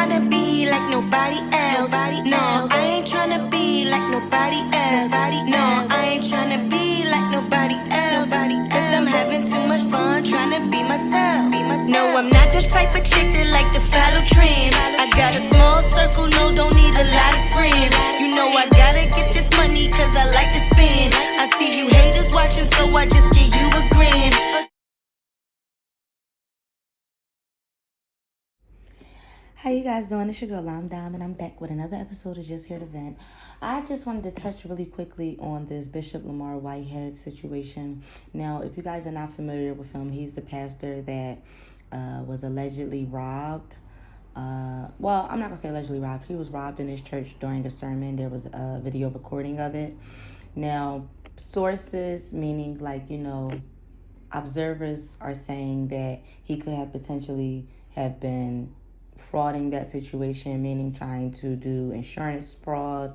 tryna be like nobody else. No, I ain't tryna be like nobody else. No, I ain't tryna be like nobody else. Cause I'm having too much fun tryna be myself. No, I'm not the type of chick that like to follow trends. I got a small circle, no, don't need a lot of friends. You know I gotta get this money cause I like to spend. I see you haters watching, so I just give you a grin. How you guys doing? It's your girl Lam Dime, and I'm back with another episode of Just Here to Vent. I just wanted to touch really quickly on this Bishop Lamor Whitehead situation. Now, if you guys are not familiar with him, he's the pastor that was allegedly robbed. Well, I'm not going to say allegedly robbed. He was robbed in his church during a sermon. There was a video recording of it. Now, sources, meaning observers are saying that he could have potentially have been frauding that situation, meaning trying to do insurance fraud.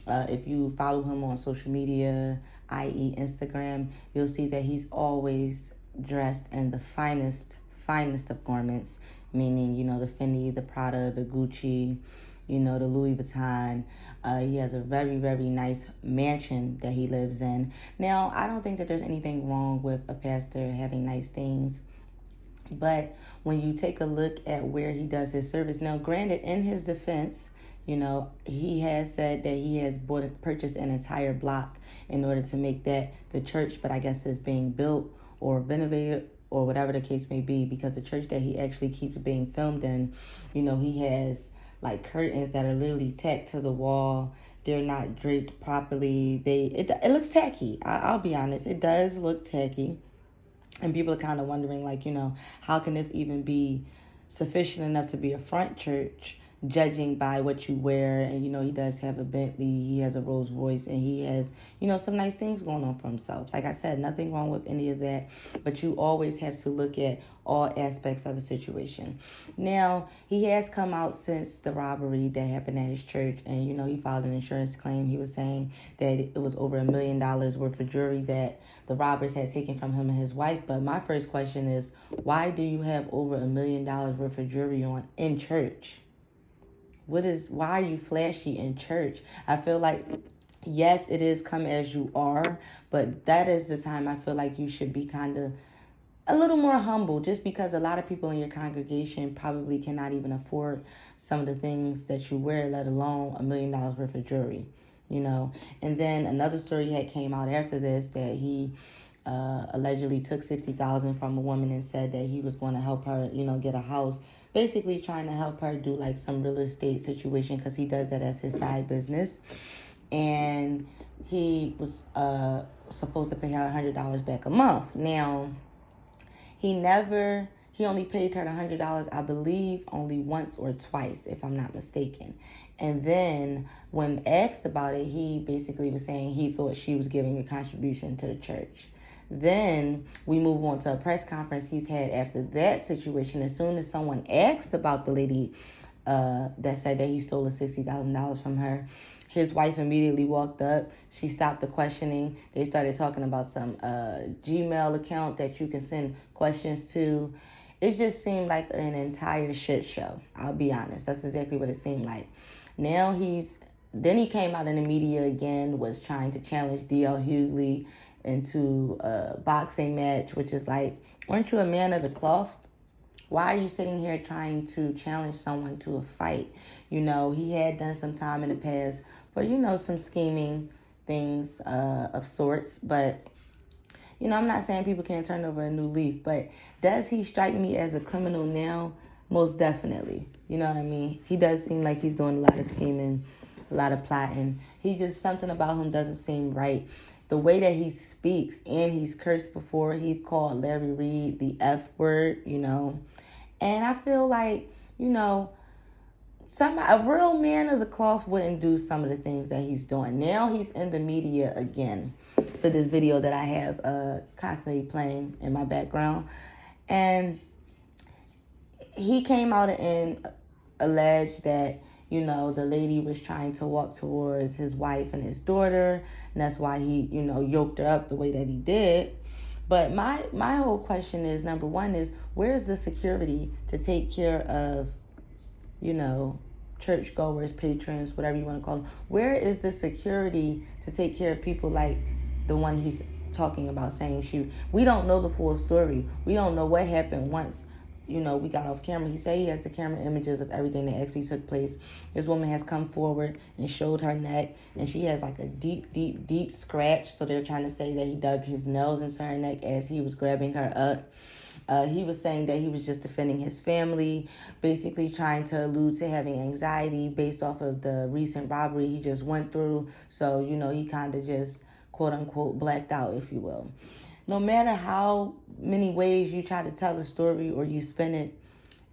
If you follow him on social media, i.e. Instagram, you'll see that he's always dressed in the finest of garments, meaning, the Fendi, the Prada, the Gucci, the Louis Vuitton. He has a very, very nice mansion that he lives in. Now, I don't think that there's anything wrong with a pastor having nice things. But when you take a look at where he does his service, now granted, in his defense, he has said that he has purchased an entire block in order to make that the church, but I guess it's being built or renovated or whatever the case may be, because the church that he actually keeps being filmed in, he has like curtains that are literally tacked to the wall. They're not draped properly. It looks tacky. I'll be honest. It does look tacky. And people are kind of wondering, how can this even be sufficient enough to be a front church, judging by what you wear? And, he does have a Bentley, he has a Rolls Royce, and he has, some nice things going on for himself. Like I said, nothing wrong with any of that, but you always have to look at all aspects of a situation. Now, he has come out since the robbery that happened at his church, and, he filed an insurance claim. He was saying that it was over $1 million worth of jewelry that the robbers had taken from him and his wife. But my first question is, why do you have over $1 million worth of jewelry on in church? Why are you flashy in church? I feel like, yes, it is come as you are, but that is the time I feel like you should be kind of a little more humble, just because a lot of people in your congregation probably cannot even afford some of the things that you wear, let alone $1 million worth of jewelry, And then another story had came out after this that he allegedly took $60,000 from a woman and said that he was going to help her, get a house, basically trying to help her do like some real estate situation, because he does that as his side business. And he was supposed to pay her $100 back a month. Now, he only paid her $100, I believe, only once or twice, if I'm not mistaken. And then when asked about it, he basically was saying he thought she was giving a contribution to the church. Then we move on to a press conference he's had after that situation. As soon as someone asked about the lady that said that he stole the $60,000 from her, his wife immediately walked up. She stopped the questioning. They started talking about some Gmail account that you can send questions to. It just seemed like an entire shit show. I'll be honest. That's exactly what it seemed like. Now then he came out in the media again, was trying to challenge D.L. Hughley into a boxing match, which is like, weren't you a man of the cloth? Why are you sitting here trying to challenge someone to a fight? He had done some time in the past for, some scheming things of sorts. But, I'm not saying people can't turn over a new leaf. But does he strike me as a criminal now? Most definitely. You know what I mean? He does seem like he's doing a lot of scheming, a lot of plotting. Something about him doesn't seem right. The way that he speaks, and he's cursed before. He called Larry Reed the F word, And I feel like, a real man of the cloth wouldn't do some of the things that he's doing. Now he's in the media again for this video that I have constantly playing in my background. And he came out and alleged that, the lady was trying to walk towards his wife and his daughter, and that's why he, yoked her up the way that he did. But my whole question is, number one is, where's the security to take care of, churchgoers, patrons, whatever you want to call them. Where is the security to take care of people like the one he's talking about, saying we don't know the full story. We don't know what happened once, we got off camera. He said he has the camera images of everything that actually took place. This woman has come forward and showed her neck, and she has like a deep, deep, deep scratch. So they're trying to say that he dug his nails into her neck as he was grabbing her up. He was saying that he was just defending his family, basically trying to allude to having anxiety based off of the recent robbery he just went through. So, he kind of just, quote unquote, blacked out, if you will. No matter how many ways you try to tell the story or you spin it,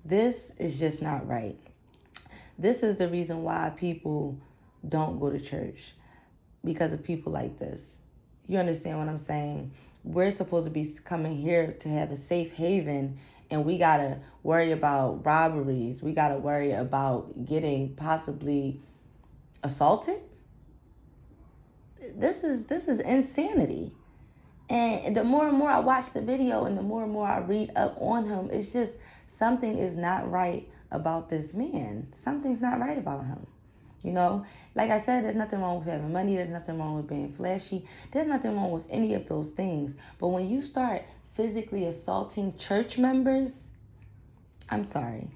this is just not right. This is the reason why people don't go to church, because of people like this. You understand what I'm saying? We're supposed to be coming here to have a safe haven, and we got to worry about robberies. We got to worry about getting possibly assaulted. This is insanity. And the more and more I watch the video and the more I read up on him, it's just something is not right about this man. Something's not right about him. Like I said, there's nothing wrong with having money. There's nothing wrong with being flashy. There's nothing wrong with any of those things. But when you start physically assaulting church members, I'm sorry.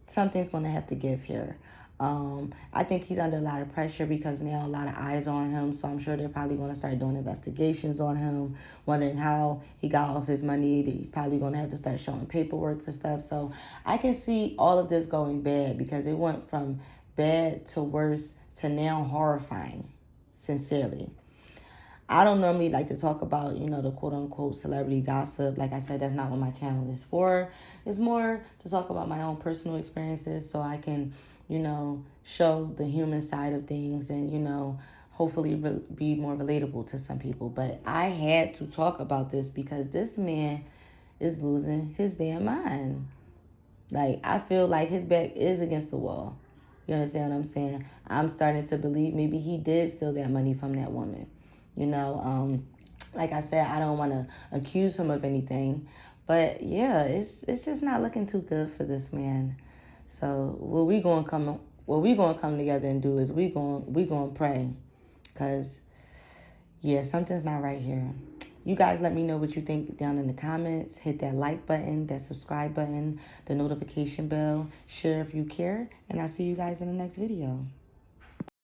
Something's going to have to give here. I think he's under a lot of pressure because now a lot of eyes are on him. So I'm sure they're probably going to start doing investigations on him, wondering how he got all of his money. He's probably going to have to start showing paperwork for stuff. So I can see all of this going bad, because it went from bad to worse to now horrifying, sincerely. I don't normally like to talk about, the quote-unquote celebrity gossip. Like I said, that's not what my channel is for. It's more to talk about my own personal experiences so I can, show the human side of things and, hopefully be more relatable to some people. But I had to talk about this because this man is losing his damn mind. Like, I feel like his back is against the wall. You understand what I'm saying? I'm starting to believe maybe he did steal that money from that woman. Like I said, I don't want to accuse him of anything, but yeah, it's just not looking too good for this man. So what we gonna come together and do is we gonna pray, cause yeah, something's not right here. You guys let me know what you think down in the comments. Hit that like button, that subscribe button, the notification bell, share if you care, and I'll see you guys in the next video.